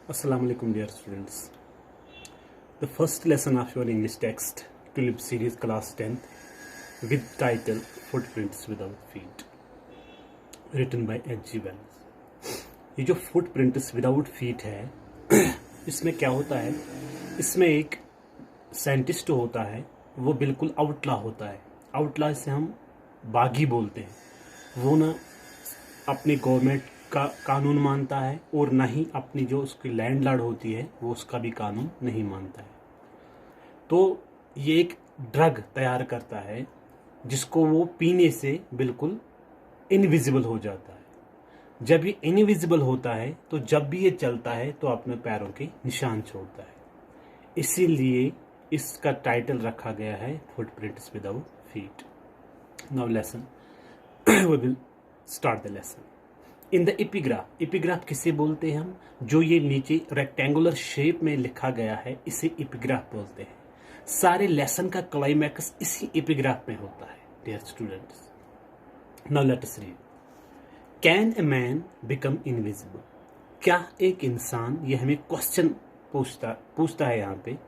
Assalamu alaikum dear students. The first lesson of your English text Tulip series class 10th with title Footprints Without Feet written by H.G. Wells. ये जो Footprints Without Feet है इसमें क्या होता है, इसमें एक साइंटिस्ट होता है, वो बिल्कुल आउटला होता है। आउटला से हम बागी बोलते हैं। वो ना अपनी गवर्नमेंट का कानून मानता है और ना ही अपनी जो उसकी लैंडलॉर्ड होती है वो उसका भी कानून नहीं मानता है। तो ये एक ड्रग तैयार करता है जिसको वो पीने से बिल्कुल इनविजिबल हो जाता है। जब ये इनविजिबल होता है तो जब भी ये चलता है तो अपने पैरों के निशान छोड़ता है। इसीलिए इसका टाइटल रखा गया है footprints without feet. Now lesson we will start the lesson. In the epigraph किसे बोलते हैं हम? जो ये नीचे रेक्टेंगुलर शेप में लिखा गया है इसे एपिग्राफ बोलते हैं। सारे लेसन का क्लाइमैक्स इसी एपिग्राफ में होता है dear students. Now let us read. Can a man become invisible? क्या एक इंसान, ये हमें क्वेश्चन पूछता है यहाँ पे,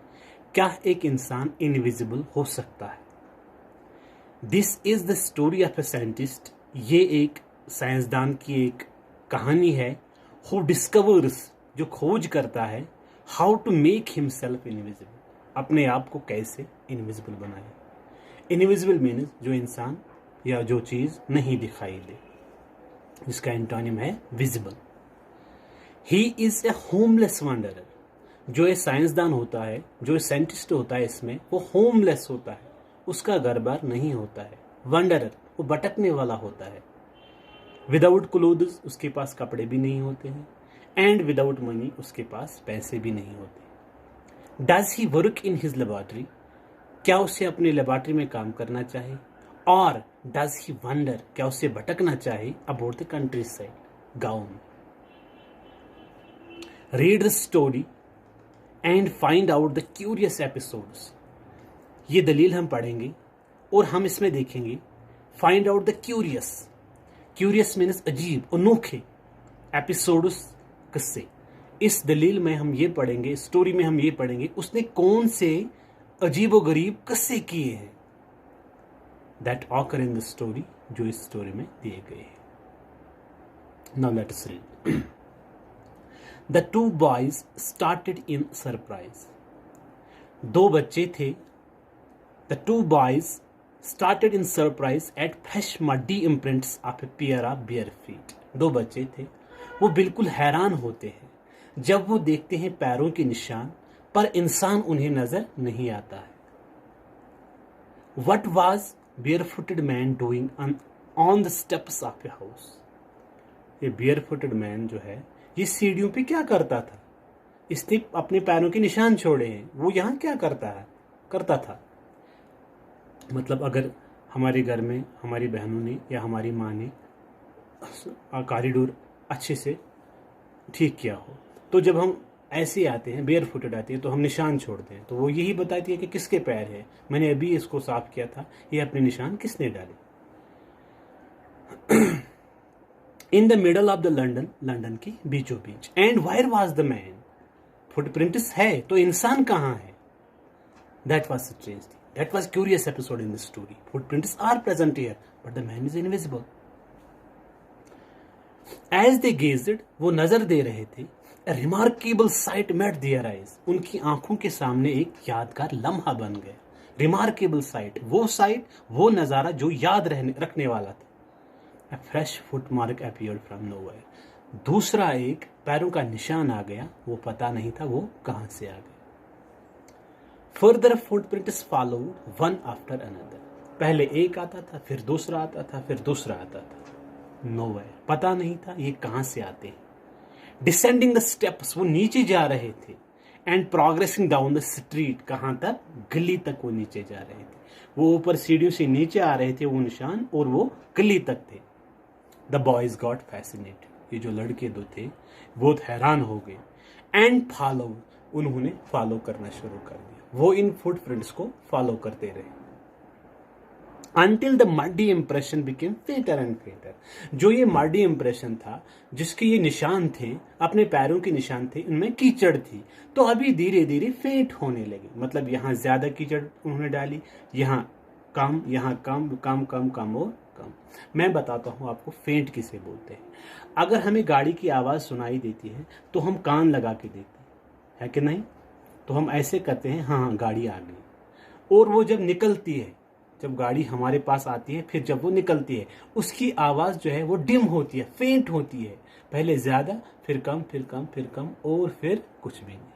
क्या एक इंसान इनविजिबल हो सकता है? This is the story of a scientist. ये एक साइंसदान की एक कहानी है। हु डिस्कवर्स, जो खोज करता है, how to make himself invisible, अपने आप को कैसे इनविजिबल बनाए। इनविजिबल मीन्स जो इंसान या जो चीज नहीं दिखाई दे, जिसका एंटोनिम है visible. He is a homeless wanderer. जो ये साइंसदान होता है, जो साइंटिस्ट होता है, इसमें वो होमलेस होता है, उसका घर बार नहीं होता है। वंडरर, वो भटकने वाला होता है। विदाउट क्लोथ्स, उसके पास कपड़े भी नहीं होते हैं। एंड विदाउट मनी, उसके पास पैसे भी नहीं होते। Does he work in his laboratory? क्या उसे अपनी लेबोरेटरी में काम करना चाहिए? और डज ही वंडर, क्या उसे भटकना चाहिए अबाउट द कंट्री साइड, गाँव में? Read the story and find out the curious episodes. ये दलील हम पढ़ेंगे और हम इसमें देखेंगे find out the curious. Curious means अजीब, अनोखे। एपिसोड्स, किस्से। इस दलील में हम ये पढ़ेंगे, स्टोरी में हम ये पढ़ेंगे उसने कौन से अजीबो गरीब किस्से किए हैं that occur in the story, जो इस स्टोरी में दिए गए हैं। Now let us read. The two boys started in surprise. दो बच्चे थे। The two boys started in surprise at fresh muddy imprints of a pair of bare feet. दो बच्चे थे, वो बिल्कुल हैरान होते हैं जब वो देखते हैं पैरों के निशान, पर इंसान उन्हें नजर नहीं आता है। What was barefooted man doing on the steps of a house? ये barefooted man जो है, ये सीढ़ियों पे क्या करता था? इसने अपने पैरों के निशान छोड़े हैं, वो यहाँ क्या करता था। मतलब अगर हमारे घर में हमारी बहनों ने या हमारी माँ ने कॉरिडोर अच्छे से ठीक किया हो, तो जब हम ऐसे आते हैं, बेयर फुटेड आते हैं, तो हम निशान छोड़ते हैं, तो वो यही बताती है कि किसके पैर है, मैंने अभी इसको साफ किया था, ये अपने निशान किसने डाले। In the middle of the London की बीचों बीच। And where was the man? Footprints है तो इंसान कहाँ है? That was strange. That was curious episode in the story. Footprints are present here, but the man is invisible. As they gazed, वो नजर दे रहे थे। A remarkable sight met their eyes. उनकी आंखों के सामने एक यादगार लम्हा बन गया। Remarkable sight, वो नजारा जो याद रखने वाला था। A fresh footmark appeared from nowhere. दूसरा एक पैरों का निशान आ गया, वो पता नहीं था वो कहां से आ गया। Further footprints followed one after another. पहले एक आता था, फिर दूसरा आता था, फिर दूसरा आता था। नोवेयर, पता नहीं था ये कहां से आते हैं। डिसेंडिंग द स्टेप्स, वो नीचे जा रहे थे। And progressing down the street, कहां तक? गली तक वो नीचे जा रहे थे। वो ऊपर सीढ़ियों से नीचे आ रहे थे वो निशान, और वो गली तक थे। The boys got fascinated. ये जो लड़के दो थे बहुत हैरान हो गए। एंड फॉलो, उन्होंने फॉलो करना शुरू कर दिया। वो इन फुटप्रिंट्स को फॉलो करते रहे। Until the muddy impression became fainter and fainter. जो ये muddy impression था, जिसके ये निशान थे, अपने पैरों के निशान थे, इनमें कीचड़ थी, तो अभी धीरे धीरे फेंट होने लगे। मतलब यहाँ ज्यादा कीचड़ उन्होंने डाली, यहाँ कम, यहाँ कम, कम कम कम और कम। मैं बताता हूँ आपको फेंट किसे बोलते हैं। अगर हमें गाड़ी की आवाज़ सुनाई देती है तो हम कान लगा के देखते हैं, है कि नहीं? तो हम ऐसे करते हैं, हाँ हाँ गाड़ी आ गई। और वो जब निकलती है, जब गाड़ी हमारे पास आती है, फिर जब वो निकलती है, उसकी आवाज़ जो है वो डिम होती है, फेंट होती है। पहले ज़्यादा, फिर कम, फिर कम, फिर कम, और फिर कुछ भी नहीं।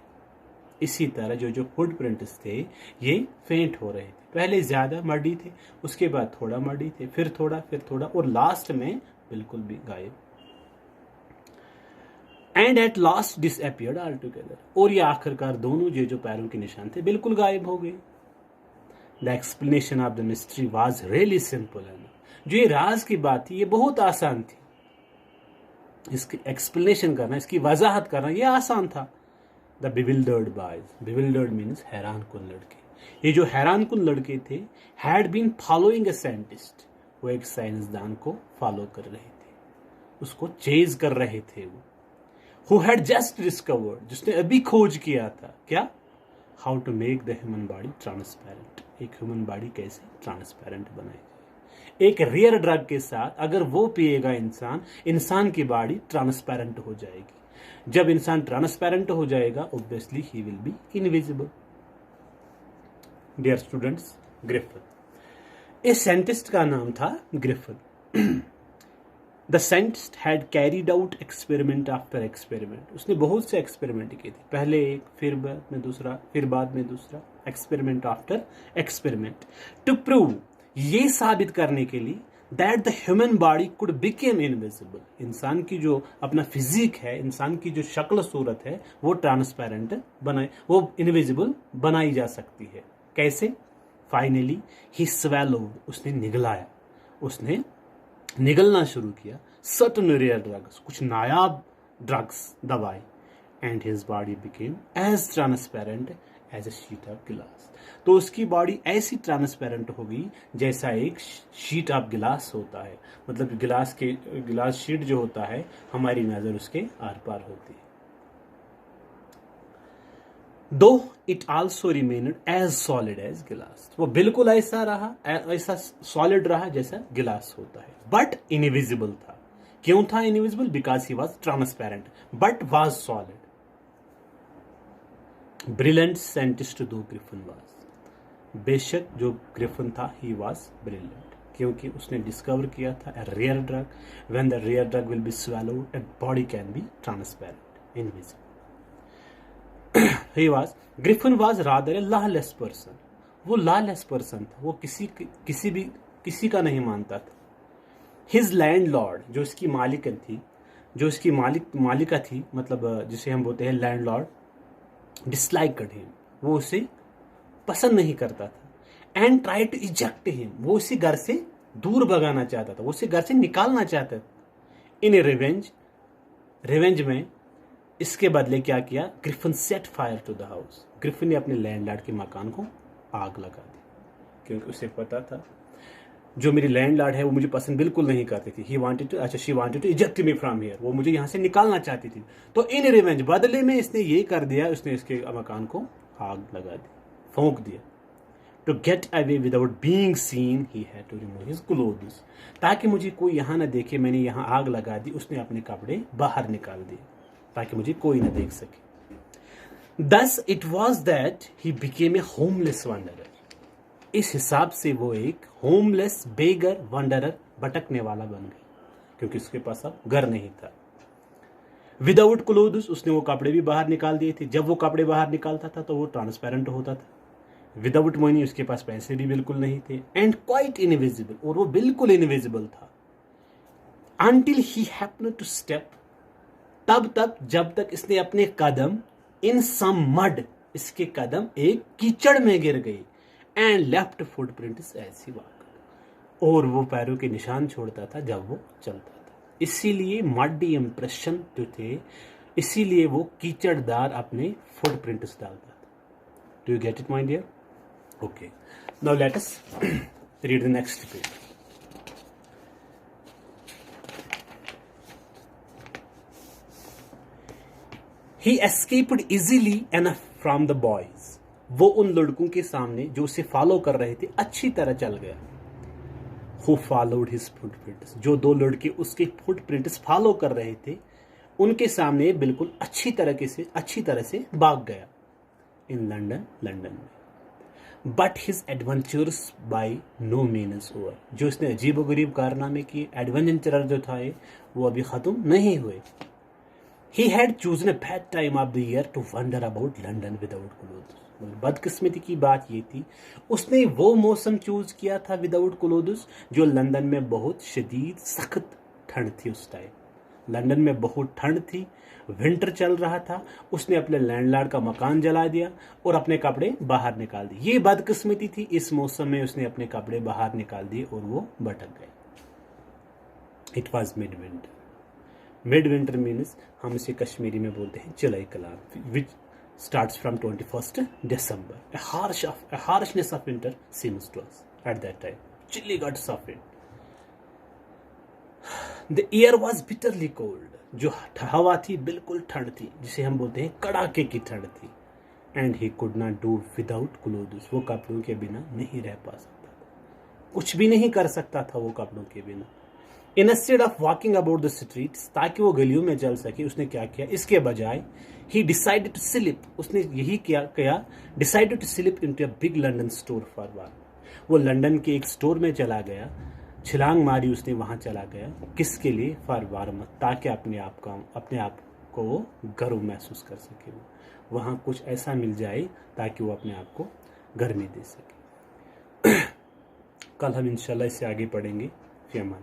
इसी तरह जो जो फुटप्रिंट्स थे ये फेंट हो रहे थे। पहले ज़्यादा मडी थे, उसके बाद थोड़ा मडी थे, फिर थोड़ा, और लास्ट में बिल्कुल भी गायब। And at last disappeared all together. और ये आखिरकार दोनों जो पैरों के निशान थे बिल्कुल गायब हो गए। The explanation of the mystery was really simple. जो ये राज की बात थी ये बहुत आसान थी। इसकी एक्सप्लेनेशन करना, इसकी वजाहत करना ये आसान था। The bewildered boys, bewildered means हैरान कुन लड़के, ये जो हैरान कुन लड़के थे, had been following a scientist, वो एक साइंसदान को फॉलो कर रहे थे, उसको चेज कर रहे थे। वो हु हैड जस्ट डिस्कवर्ड, जिसने अभी खोज किया था, क्या? How to make the human body transparent, एक ह्यूमन बॉडी कैसे ट्रांसपेरेंट बनाई जाए। एक रेयर ड्रग के साथ अगर वो पिएगा इंसान की बॉडी ट्रांसपेरेंट हो जाएगी। जब इंसान ट्रांसपेरेंट हो जाएगा, obviously he will be invisible. Dear students, Griffin, इस साइंटिस्ट का नाम था Griffin. The scientist had carried out experiment after experiment, उसने बहुत से एक्सपेरिमेंट किए थे, पहले एक, फिर बाद में दूसरा, फिर बाद में दूसरा, experiment after experiment, to prove, ये साबित करने के लिए, that the human body could became invisible, इंसान की जो अपना फिजिक है, इंसान की जो शक्ल सूरत है, वो ट्रांसपेरेंट बनाए, वो इनविजिबल बनाई जा सकती है। कैसे? फाइनली ही स्वेलोड, उसने निगलाया, उसने निगलना शुरू किया सर्टन रेयर ड्रग्स, कुछ नायाब ड्रग्स, दवाई, and his body became as transparent as a sheet of glass, तो उसकी बॉडी ऐसी ट्रांसपेरेंट हो गई जैसा एक शीट ऑफ गिलास होता है। मतलब गिलास शीट जो होता है, हमारी नजर उसके आर पार होती है। Though it also remained as solid as glass, वो बिल्कुल ऐसा रहा, ऐसा सॉलिड रहा जैसा गिलास होता है, बट इनविजिबल था। क्यों था invisible? Because he was transparent but was solid. Brilliant scientist दो ग्रिफिन वॉज, बेशक जो ग्रिफिन था ही वॉज ब्रिलियंट, क्योंकि उसने डिस्कवर किया था a rare drug. When the rare drug will be swallowed, a body can be transparent, invisible. Griffin was rather a lawless person. वो lawless person था, वो किसी का नहीं मानता था। His landlord, जो इसकी मालिकन थी, जो इसकी मालिका थी, मतलब जिसे हम बोलते हैं लैंडलॉर्ड, डिसलाइक्ड हिम, वो उसे पसंद नहीं करता था। And try to eject him, वो उसे घर से दूर भगाना चाहता था, वो उसे घर से निकालना चाहता था। इन रिवेंज में इसके बदले क्या किया? Griffin set fire to the house, Griffin ने अपने लैंडलॉर्ड के मकान को आग लगा दी, क्योंकि उसे पता था जो मेरी लैंडलॉर्ड है वो मुझे पसंद बिल्कुल नहीं करती थी। She wanted to eject me from here, वो मुझे यहाँ से निकालना चाहती थी। तो इन रिवेंज, बदले में इसने ये कर दिया, उसने इसके मकान को आग लगा दी, फूंक दिया। To get away without being seen he had to remove his clothes, ताकि मुझे कोई यहाँ ना देखे मैंने यहाँ आग लगा दी, उसने अपने कपड़े बाहर निकाल दिए ताकि मुझे कोई ना देख सके। Thus it was that he became a homeless wanderer. इस हिसाब से वो एक होमलेस बेगर वंडरर, भटकने वाला बन गया, क्योंकि उसके पास अब घर नहीं था। विदाउट क्लोथ्स, उसने वो कपड़े भी बाहर निकाल दिए थे। जब वो कपड़े बाहर निकालता था तो वो ट्रांसपेरेंट होता था। विदाउट मनी, उसके पास पैसे भी बिल्कुल नहीं थे। एंड क्वाइट इनविजिबल, और वो बिल्कुल इनविजिबल था। Until he happened to step, तब तक जब तक इसने अपने कदम इन सम मड, इसके कदम एक कीचड़ में गिर गई। And left footprints as he walk, और वो पैरों के निशान छोड़ता था जब वो चलता था। इसीलिए मडी इंप्रेशन जो थे, इसीलिए वो कीचड़दार अपने फुटप्रिंट्स डालता था। Do you get it my dear? Okay, now let us Read the next page. He escaped easily enough from the boys. वो उन लड़कों के सामने जो उसे फॉलो कर रहे थे अच्छी तरह चल गया. Who followed his footprints? जो दो लड़के उसके फुटप्रिंट्स फॉलो कर रहे थे उनके सामने बिल्कुल अच्छी तरह से भाग गया. इन लंदन में. But his adventures by no means over. जो इसने अजीबोगरीब कारनामे किए, एडवेंचर जो था वो अभी खत्म नहीं हुए. He had chosen a bad time of the year to wander about London without clothes. बदकिस्मती की बात ये थी उसने वो मौसम चूज किया था विदाउट क्लोथ्स जो लंदन में बहुत शदीद सख्त ठंड थी. उस टाइम लंदन में बहुत ठंड थी, विंटर चल रहा था. उसने अपने लैंडलॉर्ड का मकान जला दिया और अपने कपड़े बाहर निकाल दिए. ये बदकिस्मती थी. इस मौसम में उसने अपने कपड़े बाहर निकाल दिए और वो भटक गए. It was mid winter. Mid winter means हम इसे कश्मीरी में बोलते हैं चिलाई कलाम, विच starts from 21st December. A harshness of winter seems to us at that time. Chilly guts of it. The air was bitterly cold. जो हवा थी बिल्कुल ठंड थी, जिसे हम बोलते हैं कड़ाके की ठंड थी. And he could not do without clothes. वो कपड़ों के बिना नहीं रह पा सकता था, कुछ भी नहीं कर सकता था वो कपड़ों के बिना. Instead of walking about the streets, ताकि वो गलियों में चल सके, उसने क्या किया, इसके बजाय he decided to slip. उसने यही किया decided to slip into a big London store for warmth. वो लंदन के एक स्टोर में चला गया, छलांग मारी उसने, वहां चला गया. किसके लिए? फॉर वार्मथ, ताकि अपने आप को वो गर्व महसूस कर सके. वहां कुछ ऐसा मिल जाए ताकि वो अपने आप को गर्मी दे सके. कल हम इंशाल्लाह इससे आगे पढ़ेंगे. फिर अमान.